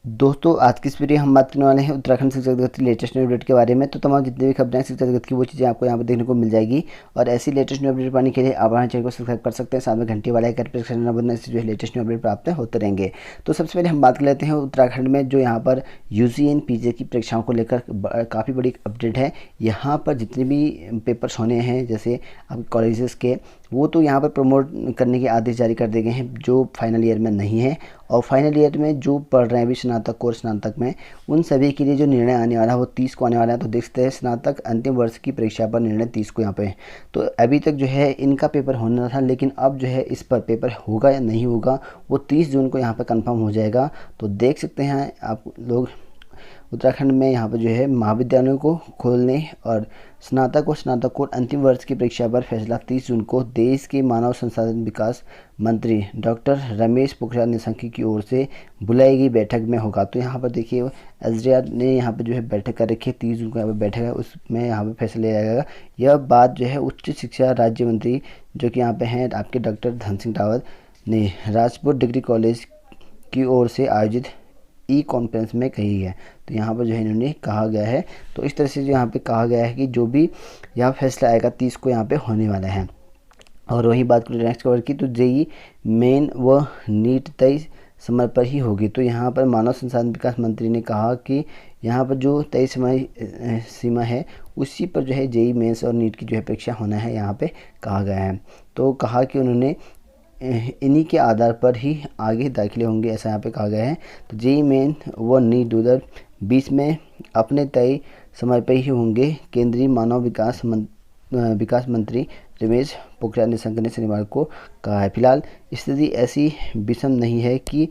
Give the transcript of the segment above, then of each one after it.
दोस्तों आज की इस वीडियो हम बात करने वाले हैं उत्तराखंड शिक्षा जगत की लेटेस्ट न्यू अपडेट के बारे में। तो तमाम जितनी भी खबरें हैं शिक्षा जगत की वो चीज़ें आपको यहाँ पर देखने को मिल जाएगी। और ऐसी लेटेस्ट न्यू अपडेट पाने के लिए आप हमारे चैनल को सब्सक्राइब कर सकते हैं, साथ में घंटी वाला आइकन प्रेस करना बनना, इससे जो है लेटेस्ट न्यू अपडेट प्राप्त होते रहेंगे। तो सबसे पहले हम बात कर लेते हैं उत्तराखंड में जो यहाँ पर यूजीएन पीजे की परीक्षाओं को लेकर काफ़ी बड़ी अपडेट है। यहाँ पर जितने भी पेपर्स होने हैं जैसे अब कॉलेजेस के, वो तो यहाँ पर प्रमोट करने के आदेश जारी कर दिए गए हैं जो फाइनल ईयर में नहीं है। और फाइनल ईयर में जो पढ़ रहे हैं अभी स्नातक कोर्स स्नातक में, उन सभी के लिए जो निर्णय आने वाला है वो 30 को आने वाला है। तो देखते हैं स्नातक अंतिम वर्ष की परीक्षा पर निर्णय 30 को यहाँ पे है। तो अभी तक जो है इनका पेपर होना था, लेकिन अब जो है इस पर पेपर होगा या नहीं होगा वो 30 जून को यहाँ पर कंफर्म हो जाएगा। तो देख सकते हैं आप लोग उत्तराखंड में यहाँ पर जो है महाविद्यालयों को खोलने और स्नातकोत्तर अंतिम वर्ष की परीक्षा पर फैसला 30 जून को देश के मानव संसाधन विकास मंत्री डॉक्टर रमेश पोखरियाल निशंक की ओर से बुलाई गई बैठक में होगा। तो यहाँ पर देखिए एसडीआर ने यहाँ पर जो है बैठक कर रखी है, 30 जून को यहाँ पर बैठक है, उसमें यहाँ पर फैसला लिया जाएगा। यह बात जो है उच्च शिक्षा राज्य मंत्री जो कि यहाँ पे हैं आपके डॉक्टर धन सिंह रावत ने राजपुर डिग्री कॉलेज की ओर से आयोजित ई कॉन्फ्रेंस में कही है। तो यहाँ पर जो है इन्होंने कहा गया है, तो इस तरह से जो यहाँ पे कहा गया है कि जो भी यहाँ फैसला आएगा 30 को यहाँ पे होने वाला है। और वही बात करें नेक्स्ट खबर की, तो जेई मेन व नीट 23 समय पर ही होगी। तो यहाँ पर मानव संसाधन विकास मंत्री ने कहा कि यहाँ पर जो 23 समय सीमा है उसी पर जो है जेई मेंस और नीट की जो है परीक्षा होना है यहाँ पे कहा गया है। तो कहा कि उन्होंने इन्हीं के आधार पर ही आगे दाखिले होंगे, ऐसा यहाँ पे कहा गया है। तो जेई मेन व नीट 2020 में अपने तय समय पर ही होंगे, केंद्रीय मानव विकास मंत्री रमेश पोखरियाल निशंक ने शनिवार को कहा है। फिलहाल स्थिति ऐसी विषम नहीं है कि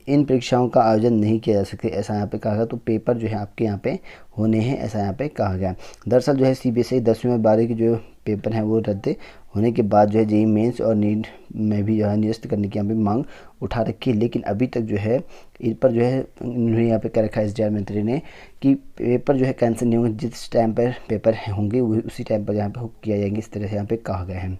इन परीक्षाओं का आयोजन नहीं किया जा सकता, ऐसा यहाँ पे कहा गया। तो पेपर जो है आपके यहाँ पे होने हैं, ऐसा यहाँ पे कहा गया। दरअसल जो है सीबीएसई 10वीं और 12वीं के जो पेपर हैं वो रद्द होने के बाद जो है जेई मेंस और नीट में भी जो है निरस्त करने की यहाँ पे मांग उठा रखी है, लेकिन अभी तक जो है इन पर जो है उन्होंने यहाँ पे कह रखा है एसडीआर मंत्री ने कि पेपर जो है कैंसिल नहीं होंगे, जिस टाइम पर पेपर होंगे उसी टाइम पर यहाँ पे किया जाएंगे, इस तरह से यहाँ पे कहा गया है।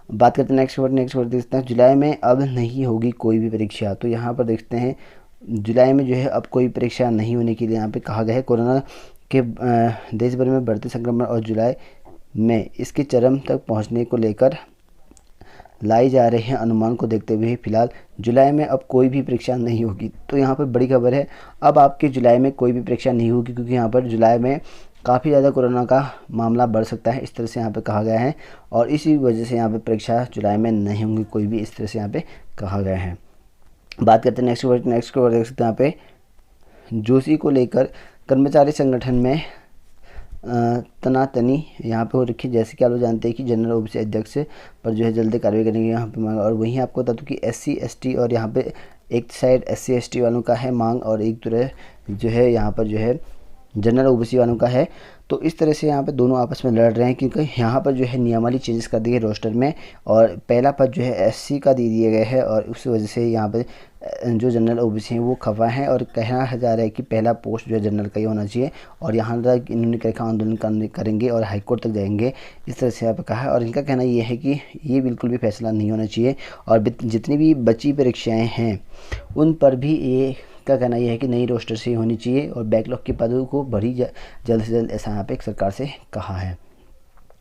बात करते हैं नेक्स्ट खबर देखते हैं। जुलाई में अब नहीं होगी कोई भी परीक्षा। तो यहाँ पर देखते हैं जुलाई में जो है अब कोई परीक्षा नहीं होने के लिए यहाँ पे कहा गया है। कोरोना के देश भर में बढ़ते संक्रमण और जुलाई में इसके चरम तक पहुँचने को लेकर लाई जा रहे हैं अनुमान को देखते हुए फिलहाल जुलाई में अब कोई भी परीक्षा नहीं होगी। तो यहाँ पर बड़ी खबर है, अब आपके जुलाई में कोई भी परीक्षा नहीं होगी, क्योंकि यहाँ पर जुलाई में काफ़ी ज़्यादा कोरोना का मामला बढ़ सकता है, इस तरह से यहाँ पे कहा गया है। और इसी वजह से यहाँ पे परीक्षा जुलाई में नहीं होंगी कोई भी, इस तरह से यहाँ पे कहा गया है। बात करते हैं नेक्स्ट खबर देख सकते हैं यहाँ पे जोशी को लेकर कर्मचारी संगठन में तनातनी यहाँ पे हो रखी है। जैसे कि आप लोग जानते हैं कि जनरल ओबीसी अध्यक्ष पर जो है जल्दी कार्रवाई करने की यहाँ पे मांग। और वहीं आपको बता दूँ कि एससी एसटी और यहाँ पे एक साइड एससी एसटी वालों का है मांग और एक तरह जो है यहाँ पर जो है जनरल ओबीसी वालों का है। तो इस तरह से यहाँ पे दोनों आपस में लड़ रहे हैं, क्योंकि यहाँ पर जो है नियमावली चेंजेस कर दी है रोस्टर में, और पहला पद जो है एससी का दे दिया गया है। और उस वजह से यहाँ पे जो जनरल ओबीसी हैं वो खफा हैं और कहना जा रहा है कि पहला पोस्ट जो है जनरल का ही होना चाहिए। और यहाँ तक इन्होंने कहा आंदोलन करेंगे और हाईकोर्ट तक जाएंगे, इस तरह से यहाँ पर कहा है। और इनका कहना ये है कि ये बिल्कुल भी फैसला नहीं होना चाहिए, और जितनी भी बची परीक्षाएँ हैं उन पर भी ये का कहना यह है कि नई रोस्टर से होनी चाहिए और बैकलॉग के पदों को भरी जल्द से जल्द, ऐसा यहाँ पे सरकार से कहा है।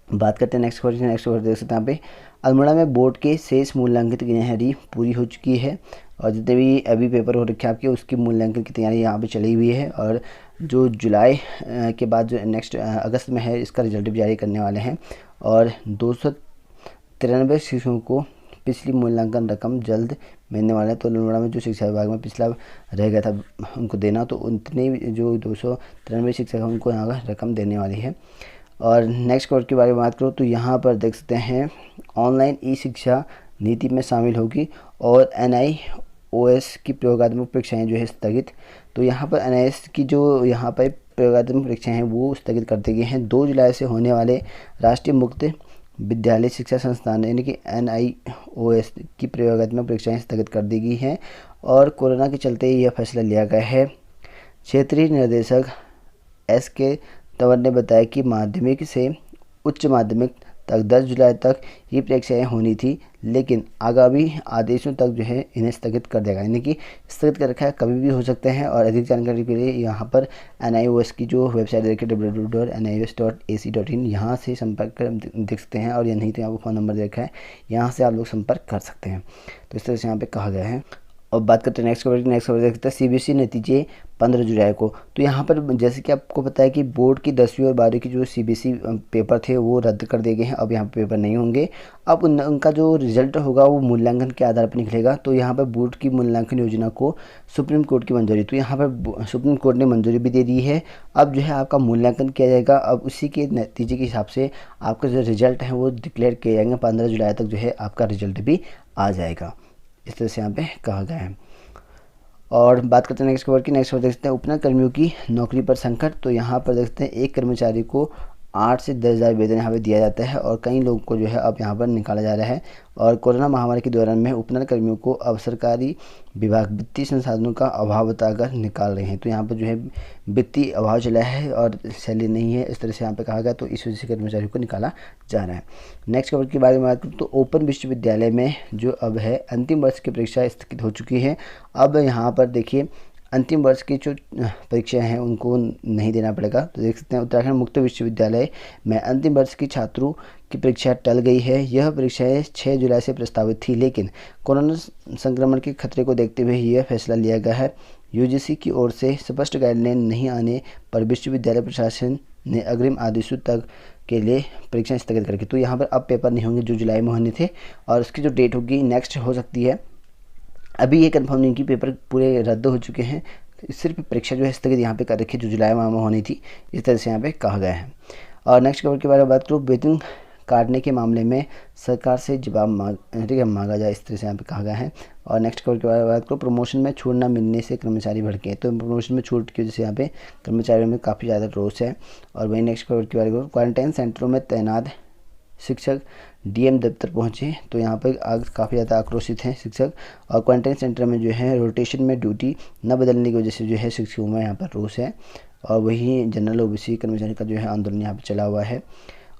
बात करते हैं नेक्स्ट खबर देख सकते हैं यहाँ पे अल्मोड़ा में बोर्ड के शेष मूल्यांकन की तैयारी पूरी हो चुकी है। और जितने भी अभी पेपर हो रखे आपके उसकी मूल्यांकन की तैयारी यहाँ पे चली हुई है। और जो जुलाई के बाद जो नेक्स्ट अगस्त में है इसका रिजल्ट भी जारी करने वाले हैं। और 293 शिक्षकों को पिछली मूल्यांकन रकम जल्द मिलने वाला है। तो अल्मोड़ा में जो शिक्षा विभाग में पिछला रह गया था उनको देना, तो उतने जो 293 शिक्षक हैं उनको यहाँ का रकम देने वाली है। और नेक्स्ट खबर के बारे में बात करूँ तो यहाँ पर देख सकते हैं ऑनलाइन ई शिक्षा नीति में शामिल होगी और NIOS की प्रयोगात्मक परीक्षाएँ जो है स्थगित। तो यहाँ पर NIOS की जो यहाँ पर प्रयोगात्मक परीक्षाएँ हैं वो स्थगित कर दी गई हैं। 2 जुलाई से होने वाले राष्ट्रीय मुक्त विद्यालय शिक्षा संस्थान यानी कि NIOS की प्रयोगात्मक परीक्षाएं स्थगित कर दी गई हैं। और कोरोना के चलते यह फैसला लिया गया है। क्षेत्रीय निर्देशक SK तंवर ने बताया कि माध्यमिक से उच्च माध्यमिक तक 10 जुलाई तक ये परीक्षाएं होनी थी, लेकिन आगामी आदेशों तक जो है इन्हें स्थगित कर देगा, यानी कि स्थगित कर रखा है, कभी भी हो सकते हैं। और अधिक जानकारी के लिए यहाँ पर NIOS की जो वेबसाइट देखिए www.nios.ac.in, यहाँ से संपर्क कर देख सकते हैं। और या नहीं तो यहाँ पर फ़ोन नंबर देखा है, यहाँ से आप लोग संपर्क कर सकते हैं। तो इस तरह से यहाँ पे कहा गया है। और बात करते हैं नेक्स्ट खबर की। नेक्स्ट खबर देखते हैं CBSE नतीजे 15 जुलाई को। तो यहाँ पर जैसे कि आपको पता है कि बोर्ड की 10वीं और 12वीं की जो CBSE पेपर थे वो रद्द कर दिए गए हैं। अब यहाँ पे पेपर नहीं होंगे। अब उनका जो रिजल्ट होगा वो मूल्यांकन के आधार पर निकलेगा। तो यहाँ पर बोर्ड की मूल्यांकन योजना को सुप्रीम कोर्ट की मंजूरी, तो यहाँ पर सुप्रीम कोर्ट ने मंजूरी भी दे दी है। अब जो है आपका मूल्यांकन किया जाएगा। अब उसी के नतीजे के हिसाब से आपका जो रिजल्ट है वो डिक्लेयर किए जाएंगे। 15 जुलाई तक जो है आपका रिजल्ट भी आ जाएगा। इस तरह से यहाँ पे कहा गया है। और बात करते हैं नेक्स्ट खबर की। नेक्स्ट खबर देखते हैं उपनल कर्मियों की नौकरी पर संकट। तो यहाँ पर देखते हैं एक कर्मचारी को 8 से 10 हज़ार वेतन यहाँ पे दिया जाता है और कई लोगों को जो है अब यहाँ पर निकाला जा रहा है। और कोरोना महामारी के दौरान में उपनल कर्मियों को अब सरकारी विभाग वित्तीय संसाधनों का अभाव बताकर निकाल रहे हैं। तो यहाँ पर जो है वित्तीय अभाव चला है और सैलरी नहीं है, इस तरह से यहाँ पे कहा गया। तो इस वजह से कर्मचारियों को निकाला जा रहा है। नेक्स्ट खबर के बारे में बात करूँ तो ओपन विश्वविद्यालय में जो अब है अंतिम वर्ष की परीक्षा स्थगित हो चुकी है। अब यहाँ पर देखिए अंतिम वर्ष की जो परीक्षाएं हैं उनको नहीं देना पड़ेगा। तो देख सकते हैं उत्तराखंड मुक्त विश्वविद्यालय में अंतिम वर्ष की छात्रों की परीक्षा टल गई है। यह परीक्षाएं 6 जुलाई से प्रस्तावित थी, लेकिन कोरोना संक्रमण के खतरे को देखते हुए यह फैसला लिया गया है। UGC की ओर से स्पष्ट गाइडलाइन नहीं आने पर विश्वविद्यालय प्रशासन ने अग्रिम आदेशों तक के लिए परीक्षाएं स्थगित करके, तो यहाँ पर अब पेपर नहीं होंगे जो जुलाई में होने थे। और उसकी जो डेट होगी नेक्स्ट हो सकती है। अभी ये कंफर्म नहीं कि पेपर पूरे रद्द हो चुके हैं, सिर्फ परीक्षा जो है स्थगित यहाँ पे कर रखी जो जुलाई माह में होनी थी, इस तरह से यहाँ पे कहा गया है। और नेक्स्ट खबर के बारे में बात करूँ, वेतन काटने के मामले में सरकार से जवाब मांगा जाए, इस तरह से यहाँ पे कहा गया है। और नेक्स्ट खबर के बारे में बात करूँ, प्रमोशन में छूट न मिलने से कर्मचारी भड़के। तो प्रमोशन में छूट की वजह से यहाँ पे कर्मचारियों में काफ़ी ज़्यादा रोष है। और वहीं नेक्स्ट खबर के बारे में क्वारंटाइन सेंटरों में तैनात शिक्षक DM दफ्तर पहुंचे। तो यहाँ पर काफ़ी ज़्यादा आक्रोशित हैं शिक्षक। और क्वारंटाइन सेंटर में जो है रोटेशन में ड्यूटी न बदलने की वजह से जो है शिक्षकों में यहाँ पर रोष है। और वहीं जनरल OBC कर्मचारी का जो है आंदोलन यहाँ पर चला हुआ है।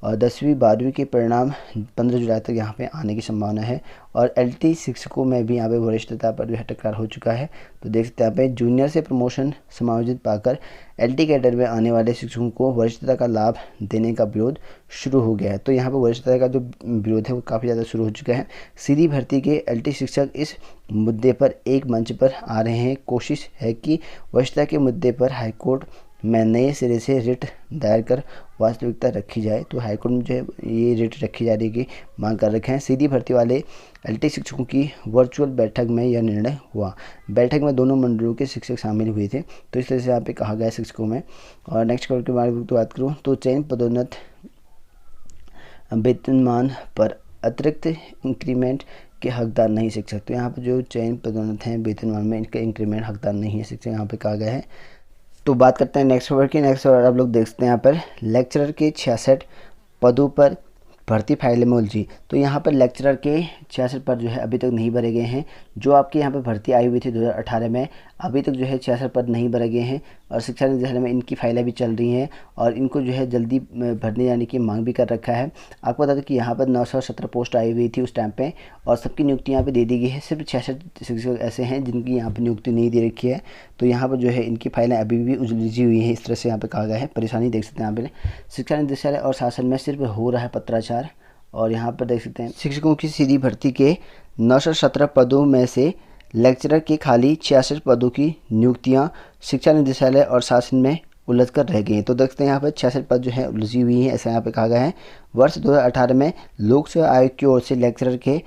और 10वीं 12वीं के परिणाम 15 जुलाई तक यहाँ पे आने की संभावना है। और LT शिक्षकों में भी यहाँ पे वरिष्ठता पर जो है टकरार हो चुका है। तो देख सकते हैं यहाँ पे जूनियर से प्रमोशन समायोजित पाकर LT कैडर में आने वाले शिक्षकों को वरिष्ठता का लाभ देने का विरोध शुरू हो गया है। तो यहाँ पर वरिष्ठता का जो विरोध है वो काफ़ी ज़्यादा शुरू हो चुका है। सीधी भर्ती के LT शिक्षक इस मुद्दे पर एक मंच पर आ रहे हैं। कोशिश है कि वरिष्ठता के मुद्दे पर हाईकोर्ट में नए सिरे से रिट दायर कर वास्तविकता रखी जाए। तो हाईकोर्ट में जो है ये रिट रखी जा रही की मांग कर रखे हैं। सीधी भर्ती वाले LT शिक्षकों की वर्चुअल बैठक में यह निर्णय हुआ। बैठक में दोनों मंडलों के शिक्षक शामिल हुए थे। तो इस तरह से यहाँ पे कहा गया शिक्षकों में। और नेक्स्ट खबर के बारे में बात करूँ तो चयन पदोन्नत वेतनमान पर अतिरिक्त इंक्रीमेंट के हकदार नहीं शिक्षक। तो यहाँ पर जो चयन पदोन्नत हैं वेतनमान में इनके इंक्रीमेंट हकदार नहीं है शिक्षक, यहाँ पे कहा गया है। तो बात करते हैं नेक्स्ट खबर की। नेक्स्ट खबर आप लोग देख सकते हैं यहाँ पर लेक्चरर के 66 पदों पर भर्ती फाइलें में उलझी। तो यहाँ पर लेक्चरर के 66 पद जो है अभी तक नहीं भरे गए हैं। जो आपके यहाँ पर भर्ती आई हुई थी 2018 में, अभी तक जो है 66 पद नहीं भरे गए हैं। और शिक्षा निदेशालय में इनकी फाइलें भी चल रही हैं और इनको जो है जल्दी भरने जाने की मांग भी कर रखा है। आपको बता दें कि यहाँ पर 917 पोस्ट आई हुई थी उस टाइम पे और सबकी नियुक्ति यहाँ पे दे दी गई है। सिर्फ 66 शिक्षक ऐसे हैं जिनकी यहाँ पर नियुक्ति नहीं दे रखी है। तो यहाँ पर जो है इनकी फाइलें अभी भी उलझी हुई हैं, इस तरह से यहाँ पर कहा गया है। परेशानी देख सकते हैं यहाँ पर शिक्षा निदेशालय और शासन में सिर्फ हो रहा है पत्राचार। और यहाँ पर देख सकते हैं शिक्षकों की सीधी भर्ती के 917 पदों में से लेक्चरर के खाली 66 पदों की नियुक्तियाँ शिक्षा निदेशालय और शासन में उलझ कर रह गई हैं। तो देखते हैं यहाँ पर 66 पद जो है उलझी हुई हैं, ऐसा यहाँ पे कहा गया है। वर्ष 2018 में लोक सेवा आयोग की ओर से लेक्चरर के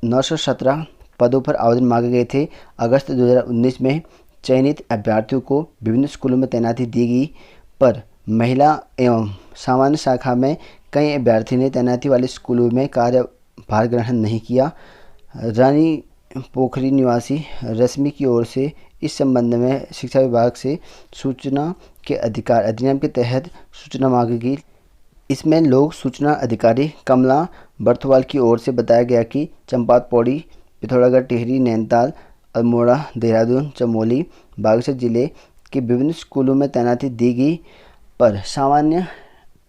917 पदों पर आवेदन मांगे गए थे। अगस्त 2019 में चयनित अभ्यर्थियों को विभिन्न स्कूलों में तैनाती दी गई, पर महिला एवं सामान्य शाखा में कई अभ्यर्थी ने तैनाती वाले स्कूलों में कार्यभार ग्रहण नहीं किया। रानी पोखरी निवासी रश्मि की ओर से इस संबंध में शिक्षा विभाग से सूचना के अधिकार अधिनियम के तहत सूचना मांगी गई। इसमें लोक सूचना अधिकारी कमला बर्थवाल की ओर से बताया गया कि चंपावत, पौड़ी, पिथौरागढ़, टिहरी, नैनीताल, अल्मोड़ा, देहरादून, चमोली, बागेश्वर जिले के विभिन्न स्कूलों में तैनाती दी गई, पर सामान्य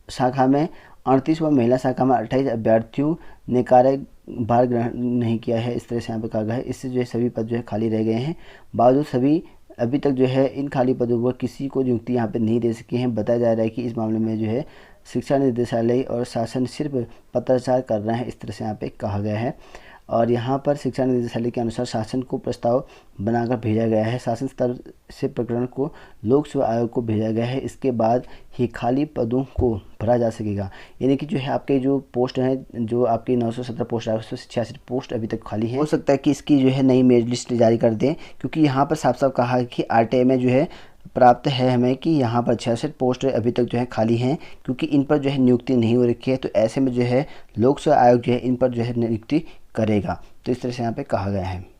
शाखा में 38वां महिला शाखा में 28 अभ्यर्थियों ने कार्यभार ग्रहण नहीं किया है, इस तरह से यहाँ पे कहा गया है। इससे जो है सभी पद जो है खाली रह गए हैं। बावजूद सभी अभी तक जो है इन खाली पदों पर किसी को नियुक्ति यहाँ पे नहीं दे सके हैं। बताया जा रहा है कि इस मामले में जो है शिक्षा निदेशालय और शासन सिर्फ पत्राचार कर रहे हैं, इस तरह से यहाँ पे कहा गया है। और यहाँ पर शिक्षा निदेशालय के अनुसार शासन को प्रस्ताव बनाकर भेजा गया है। शासन स्तर से प्रकरण को लोक सेवा आयोग को भेजा गया है। इसके बाद ही खाली पदों को भरा जा सकेगा। यानी कि जो है आपके जो पोस्ट हैं, जो आपकी 917 पोस्ट 886 पोस्ट अभी तक खाली है। हो सकता है कि इसकी जो है नई मेरिट लिस्ट जारी कर दें, क्योंकि यहाँ पर साफ साफ कहा है कि आरटीआई में जो है प्राप्त है हमें कि यहाँ पर 66 पोस्ट अभी तक जो है खाली हैं, क्योंकि इन पर जो है नियुक्ति नहीं हो रखी है। तो ऐसे में जो है लोक सेवा आयोग जो है इन पर जो है नियुक्ति करेगा। तो इस तरह से यहाँ पे कहा गया है।